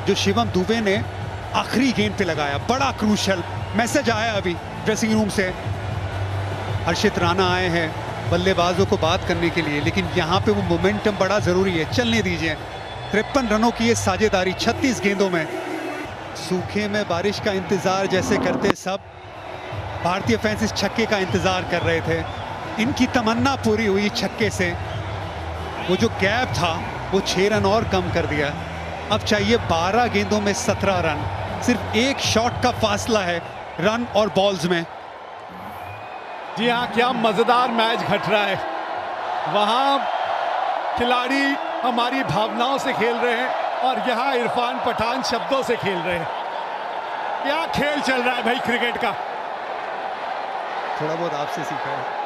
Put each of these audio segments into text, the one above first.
जो शिवम दुबे ने आखिरी गेंद पे लगाया, बड़ा क्रूशल मैसेज आया अभी ड्रेसिंग रूम से। हर्षित राणा आए हैं बल्लेबाजों को बात करने के लिए, लेकिन यहाँ पे वो मोमेंटम बड़ा जरूरी है, चलने दीजिए। 53 रनों की ये साझेदारी 36 गेंदों में। सूखे में बारिश का इंतजार जैसे करते सब, भारतीय फैंस इस छक्के का इंतजार कर रहे थे। इनकी तमन्ना पूरी हुई छक्के से। वो जो गैप था वो 6 रन और कम कर दिया। अब चाहिए 12 गेंदों में 17 रन। सिर्फ एक शॉट का फासला है रन और बॉल्स में। जी हाँ, क्या मजेदार मैच घट रहा है। वहां खिलाड़ी हमारी भावनाओं से खेल रहे हैं और यहाँ इरफान पठान शब्दों से खेल रहे हैं। क्या खेल चल रहा है भाई क्रिकेट का। थोड़ा बहुत आपसे सीखा है।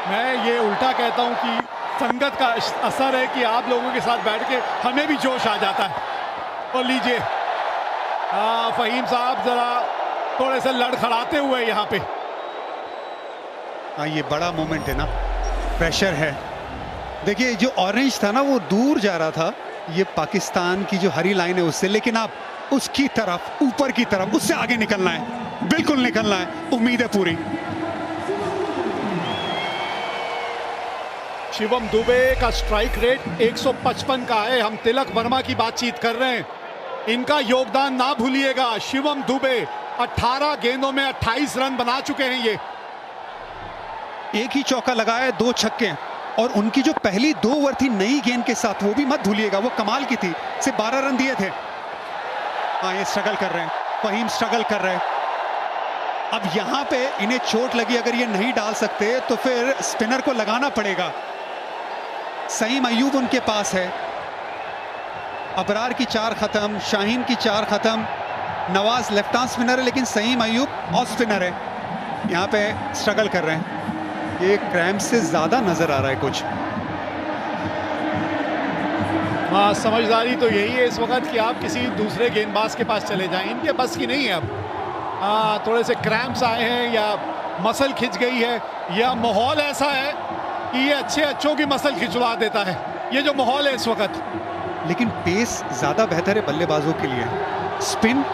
मैं ये उल्टा कहता हूं कि संगत का असर है कि आप लोगों के साथ बैठ के हमें भी जोश आ जाता है। और लीजिए फहीम साहब जरा थोड़े से लड़खड़ाते हुए यहाँ पे। हाँ, ये बड़ा मोमेंट है ना, प्रेशर है। देखिए जो ऑरेंज था ना वो दूर जा रहा था, ये पाकिस्तान की जो हरी लाइन है उससे, लेकिन आप उसकी तरफ, ऊपर की तरफ, उससे आगे निकलना है, बिल्कुल निकलना है। उम्मीद है पूरी। शिवम दुबे का स्ट्राइक रेट 155 का है। हम तिलक वर्मा की बातचीत कर रहे हैं, इनका योगदान ना भूलिएगा। शिवम दुबे 18 गेंदों में 28 रन बना चुके हैं। ये एक ही चौका लगाया, 2 छक्के, और उनकी जो पहली 2 ओवर थी नई गेंद के साथ, वो भी मत भूलिएगा, वो कमाल की थी। सिर्फ 12 रन दिए थे। हाँ, ये स्ट्रगल कर रहे हैं, फहीम स्ट्रगल कर रहे हैं। अब यहाँ पे इन्हें चोट लगी, अगर ये नहीं डाल सकते तो फिर स्पिनर को लगाना पड़ेगा। सईम अयूब उनके पास है। अबरार की 4 खत्म, शाहीन की 4 खत्म, नवाज लेफ्ट आर्म स्पिनर है, लेकिन सईम अयूब ऑफ स्पिनर है। यहाँ पे स्ट्रगल कर रहे हैं। ये क्रैम्प से ज्यादा नजर आ रहा है कुछ। हाँ, समझदारी तो यही है इस वक्त कि आप किसी दूसरे गेंदबाज के पास चले जाएं। इनके बस की नहीं है अब। हाँ, थोड़े से क्रैम्प्स आए हैं या मसल खिंच गई है, या माहौल ऐसा है कि ये अच्छों की मसल खिंचवा देता है। ये जो माहौल है इस वक्त। लेकिन पेस ज्यादा बेहतर है बल्लेबाजों के लिए। स्पिन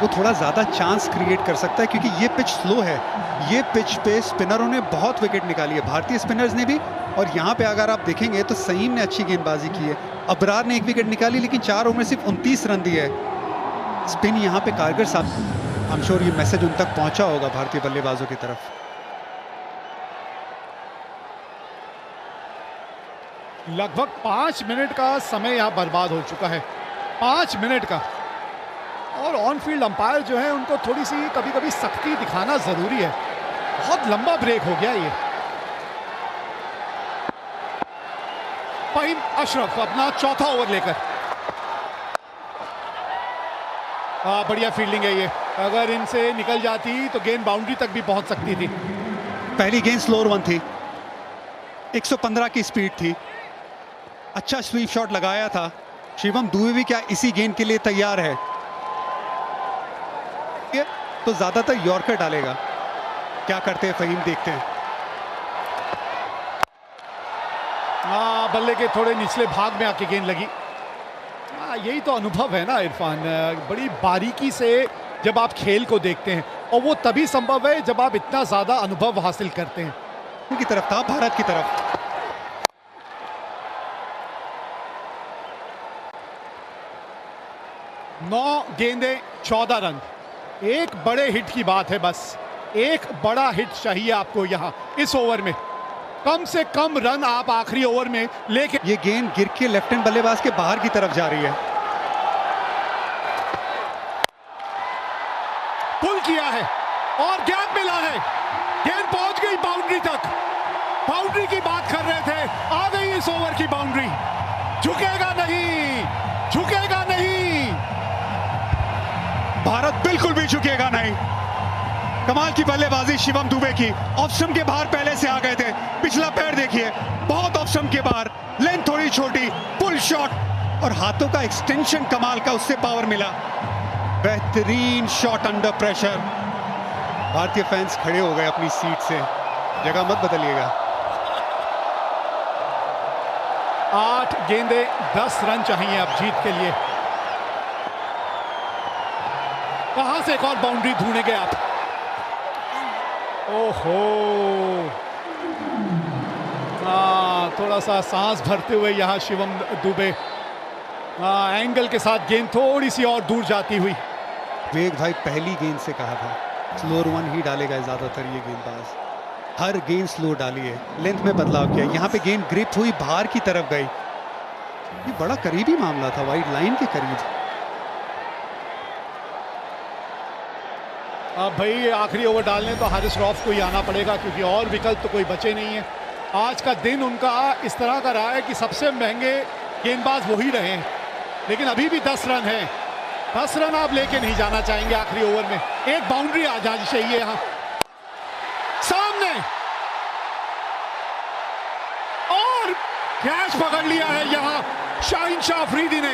वो थोड़ा ज्यादा चांस क्रिएट कर सकता है, क्योंकि ये पिच स्लो है। ये पिच पे स्पिनरों ने बहुत विकेट निकाली है, भारतीय स्पिनर्स ने भी। और यहाँ पे अगर आप देखेंगे तो सईम ने अच्छी गेंदबाजी की है, अबरार ने 1 विकेट निकाली, लेकिन 4 ओवर में सिर्फ 29 रन दिए है। स्पिन यहाँ पे कारगर साहब, आई एम श्योर ये मैसेज उन तक पहुंचा होगा भारतीय बल्लेबाजों की तरफ। लगभग 5 मिनट का समय यहाँ बर्बाद हो चुका है, 5 मिनट का। और ऑन फील्ड अंपायर जो है उनको थोड़ी सी कभी कभी सख्ती दिखाना जरूरी है। बहुत लंबा ब्रेक हो गया ये। फहीम अशरफ अपना चौथा ओवर लेकर। बढ़िया फील्डिंग है ये। अगर इनसे निकल जाती तो गेंद बाउंड्री तक भी पहुंच सकती थी। पहली गेंद स्लोअर 1 थी, 115 की स्पीड थी। अच्छा स्वीप शॉट लगाया था। शिवम दुबे भी क्या इसी गेंद के लिए तैयार है? तो ज्यादातर यॉर्कर डालेगा। क्या करते हैं फहीम, देखते हैं। बल्ले के थोड़े निचले भाग में आके गेंद लगी। यही तो अनुभव है ना इरफान, बड़ी बारीकी से जब आप खेल को देखते हैं, और वो तभी संभव है जब आप इतना ज्यादा अनुभव हासिल करते हैं। उनकी तरफ था, भारत की तरफ। नौ गेंदें 14 रन। एक बड़े हिट की बात है, बस एक बड़ा हिट चाहिए आपको यहां इस ओवर में। कम से कम रन आप आखिरी ओवर में लेके। ये गेंद गिर के लेफ्ट हैंड बल्लेबाज के बाहर की तरफ जा रही है। पुल किया है और गैप मिला है। गेंद पहुंच गई बाउंड्री तक। बाउंड्री की बात कर रहे थे, आ गई इस ओवर की बाउंड्री। झुकेगा नहीं, झुकेगा नहीं। भारत बिल्कुल भी झुकेगा नहीं। कमाल की बल्लेबाजी शिवम दुबे की। ऑफ स्टंप के बाहर पहले से आ गए थे। पिछला पैर देखिए, बहुत ऑफ स्टंप के बाहर, लेंथ थोड़ी छोटी, पुल शॉट, और हाथों का एक्सटेंशन कमाल का, उससे पावर मिला। बेहतरीन शॉट अंडर प्रेशर। भारतीय फैंस खड़े हो गए अपनी सीट से, जगह मत बदलिएगा। 8 गेंदे 10 रन चाहिए अब जीत के लिए। कहां से एक और बाउंड्री ढूंढेंगे आप? ओहो, थोड़ा सा सांस भरते हुए यहाँ शिवम दुबे, एंगल के साथ गेंद थोड़ी सी और दूर जाती हुई। वेग भाई पहली गेंद से कहा था स्लोअर वन ही डालेगा ज्यादातर ये गेंदबाज, हर गेंद स्लो डाली है, लेंथ में बदलाव किया, यहाँ पे गेंद ग्रिप हुई बाहर की तरफ गई। ये बड़ा करीबी मामला था, वाइड लाइन के करीब। अब भाई आखिरी ओवर डालने तो हारिस रऊफ को ही आना पड़ेगा, क्योंकि और विकल्प तो कोई बचे नहीं है। आज का दिन उनका इस तरह का रहा है कि सबसे महंगे गेंदबाज वही रहे हैं, लेकिन अभी भी 10 रन है। 10 रन आप लेके नहीं जाना चाहेंगे आखिरी ओवर में। एक बाउंड्री आ जानी चाहिए यहाँ सामने, और कैच पकड़ लिया है यहाँ शाहीन शाह अफरीदी ने।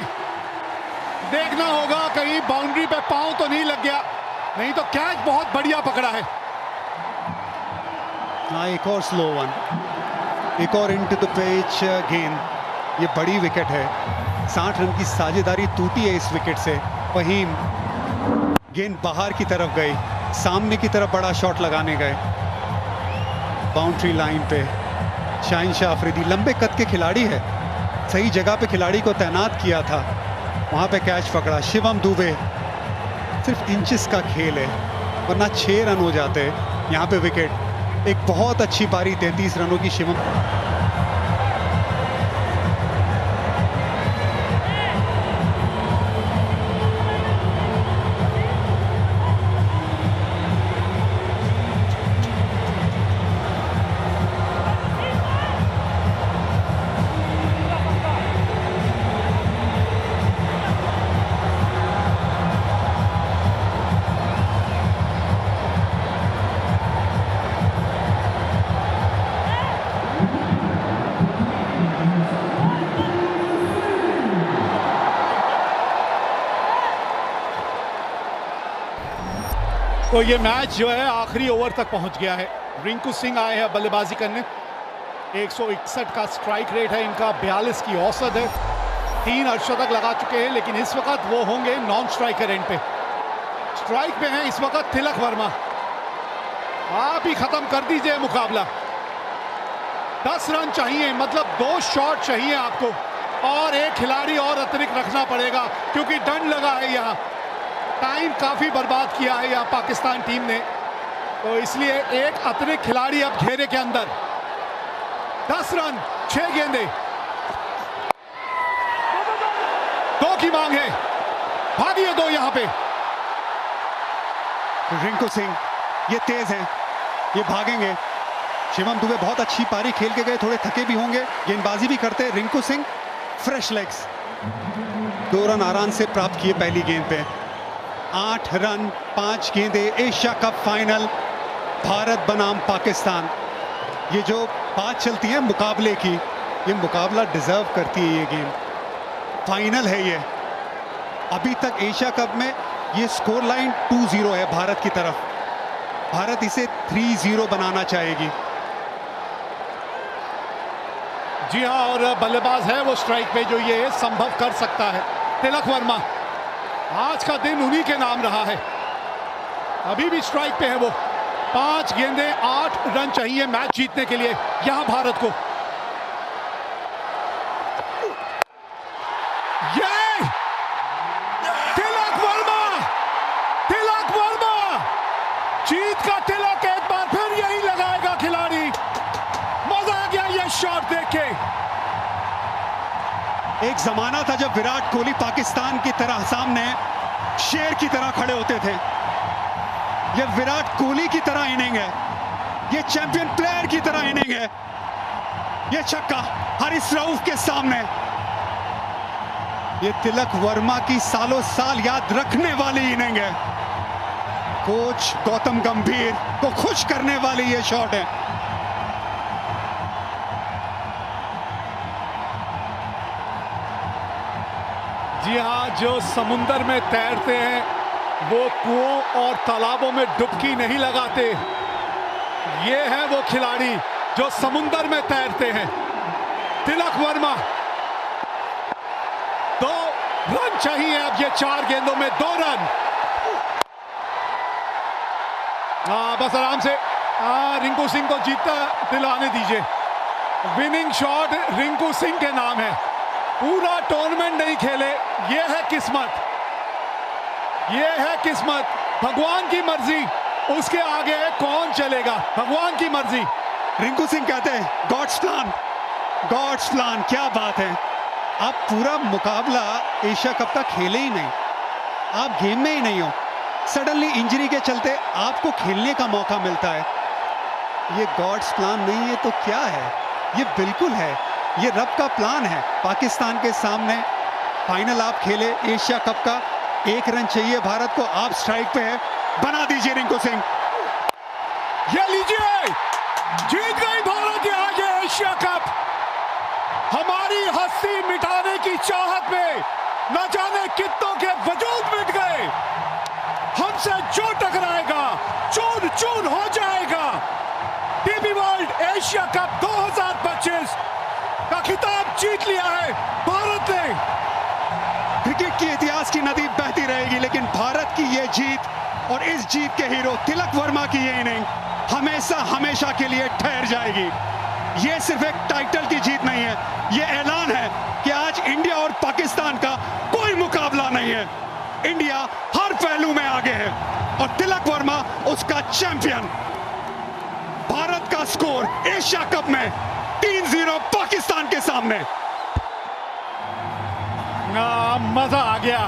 देखना होगा कहीं बाउंड्री पे पांव तो नहीं लग गया, नहीं तो कैच बहुत बढ़िया पकड़ा है। हाँ, एक और स्लो वन, एक और इनटू द पिच गेंद। ये बड़ी विकेट है, 60 रन की साझेदारी टूटी है इस विकेट से। वहीम, गेंद बाहर की तरफ गई, सामने की तरफ बड़ा शॉट लगाने गए, बाउंड्री लाइन पे। शाहीन शाह अफरीदी लंबे कद के खिलाड़ी है, सही जगह पे खिलाड़ी को तैनात किया था, वहां पे कैच पकड़ा। शिवम दुबे, सिर्फ इंचेस का खेल है, वरना 6 रन हो जाते यहाँ पे विकेट। एक बहुत अच्छी पारी 33 रनों की शिवम। तो ये मैच जो है आखिरी ओवर तक पहुंच गया है। रिंकू सिंह आए हैं बल्लेबाजी करने। 161 का स्ट्राइक रेट है इनका, 42 की औसत है, 3 अर्धशतक लगा चुके हैं, लेकिन इस वक्त वो होंगे नॉन स्ट्राइकर एंड पे। स्ट्राइक पे हैं इस वक्त तिलक वर्मा। आप ही खत्म कर दीजिए मुकाबला। 10 रन चाहिए, मतलब 2 शॉट चाहिए आपको, और एक खिलाड़ी और अतिरिक्त रखना पड़ेगा क्योंकि दंड लगा है यहाँ। टाइम काफी बर्बाद किया है यहाँ पाकिस्तान टीम ने, तो इसलिए एक अतिरिक्त खिलाड़ी अब घेरे के अंदर। 10 रन 6 गेंदे, 2 की मांग है, भागिए 2 यहाँ पे। रिंकू सिंह ये तेज हैं, ये भागेंगे। शिवम दुबे बहुत अच्छी पारी खेल के गए, थोड़े थके भी होंगे, गेंदबाजी भी करते। Rinku Singh fresh legs, 2 run आराम से प्राप्त किए पहली गेंद पे। 8 रन 5 गेंदे, एशिया कप फाइनल, भारत बनाम पाकिस्तान। ये जो बात चलती है मुकाबले की, ये मुकाबला डिजर्व करती है ये गेम। फाइनल है ये। अभी तक एशिया कप में ये स्कोर लाइन 2-0 है भारत की तरफ। भारत इसे 3-0 बनाना चाहेगी। जी हाँ, और बल्लेबाज है वो स्ट्राइक पे जो ये संभव कर सकता है, तिलक वर्मा। आज का दिन उन्हीं के नाम रहा है, अभी भी स्ट्राइक पे है वो। 5 गेंदे 8 रन चाहिए मैच जीतने के लिए यहां भारत को। ये तिलक वर्मा, तिलक वर्मा, जीत का तिलक एक बार फिर यही लगाएगा खिलाड़ी। मजा आ गया ये शॉट देख के। एक जमाना था जब विराट कोहली पाकिस्तान की तरह सामने शेर की तरह खड़े होते थे। ये विराट कोहली की तरह इनिंग है, ये चैंपियन प्लेयर की तरह इनिंग है। ये छक्का हारिस रऊफ के सामने, ये तिलक वर्मा की सालों साल याद रखने वाली इनिंग है। कोच गौतम गंभीर को खुश करने वाली ये शॉट है। जी हाँ, जो समुंदर में तैरते हैं वो कुओं और तालाबों में डुबकी नहीं लगाते। ये है वो खिलाड़ी जो समुंदर में तैरते हैं। तिलक वर्मा चाहिए अब ये 4 गेंदों में 2 रन। बस आराम से रिंकू सिंह को जीतता दिलाने दीजिए। विनिंग शॉट रिंकू सिंह के नाम है। पूरा टूर्नामेंट नहीं खेले, ये है किस्मत, ये है किस्मत। भगवान की मर्जी, उसके आगे कौन चलेगा, भगवान की मर्जी। रिंकू सिंह कहते हैं गॉड्स प्लान, गॉड्स प्लान। क्या बात है, आप पूरा मुकाबला एशिया कप का खेले ही नहीं, आप गेम में ही नहीं हो। सडनली इंजरी के चलते आपको खेलने का मौका मिलता है। ये गॉड्स प्लान नहीं है तो क्या है? ये बिल्कुल है, ये रब का प्लान है। पाकिस्तान के सामने फाइनल आप खेले एशिया कप का, 1 रन चाहिए भारत को, आप स्ट्राइक पे है, बना दीजिए रिंकू सिंह। ये लीजिए, जीत गई भारत आज एशिया कप। हमारी हस्ती मिटाने की चाहत में न जाने कितनों के वजूद मिट गए। हमसे जो टकराएगा चूर चूर हो जाएगा। टीबी वर्ल्ड एशिया कप 2025 का खिताब जीत लिया है भारत ने। क्रिकेट की इतिहास की नदी बहती रहेगी, लेकिन भारत की ये जीत और इस जीत के हीरो तिलक वर्मा की ये इनिंग हमेशा हमेशा के लिए ठहर जाएगी। ये सिर्फ एक टाइटल की जीत नहीं है, ये ऐलान है कि आज इंडिया और पाकिस्तान का कोई मुकाबला नहीं है। इंडिया हर पहलू में आगे है और तिलक वर्मा उसका चैंपियन। भारत का स्कोर एशिया कप में 3-0 पाकिस्तान के सामने। मजा आ गया।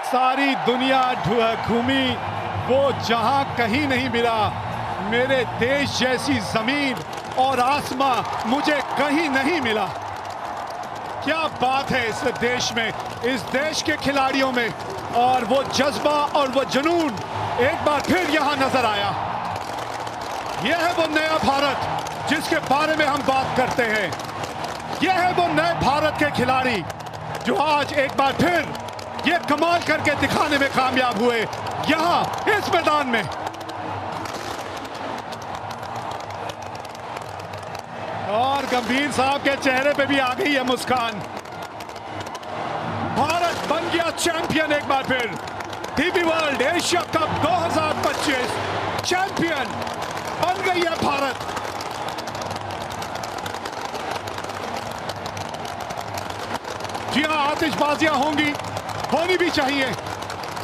सारी दुनिया घूमी, वो जहां कहीं नहीं मिला। मेरे देश जैसी जमीन और आसमां मुझे कहीं नहीं मिला। क्या बात है इस देश में, इस देश के खिलाड़ियों में, और वो जज्बा और वो जुनून एक बार फिर यहां नजर आया। यह है वो नया भारत जिसके बारे में हम बात करते हैं। यह है वो नए भारत के खिलाड़ी जो आज एक बार फिर ये कमाल करके दिखाने में कामयाब हुए यहां इस मैदान में। और गंभीर साहब के चेहरे पे भी आ गई है मुस्कान। भारत बन गया चैंपियन एक बार फिर। TB world Asia cup 2025 champion बन गई है भारत। जी हां, आतिशबाजियां होंगी, होनी भी चाहिए।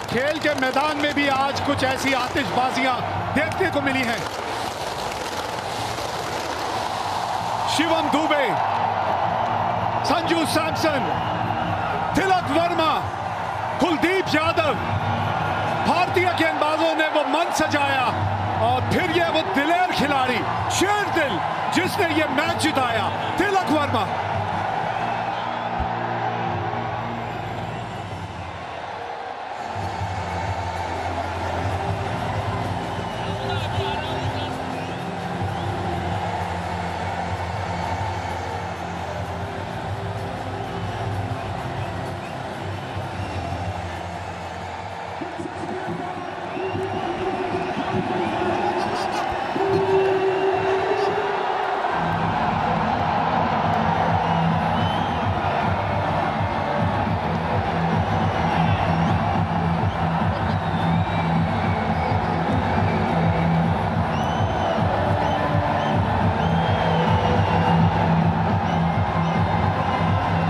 खेल के मैदान में भी आज कुछ ऐसी आतिशबाजियां देखने को मिली हैं। शिवम दुबे, संजू सैमसन, तिलक वर्मा, कुलदीप यादव, भारतीय गेंदबाजों ने वो मन सजाया और फिर ये वो दिलेर खिलाड़ी, शेर दिल जिसने ये मैच जिताया, तिलक वर्मा।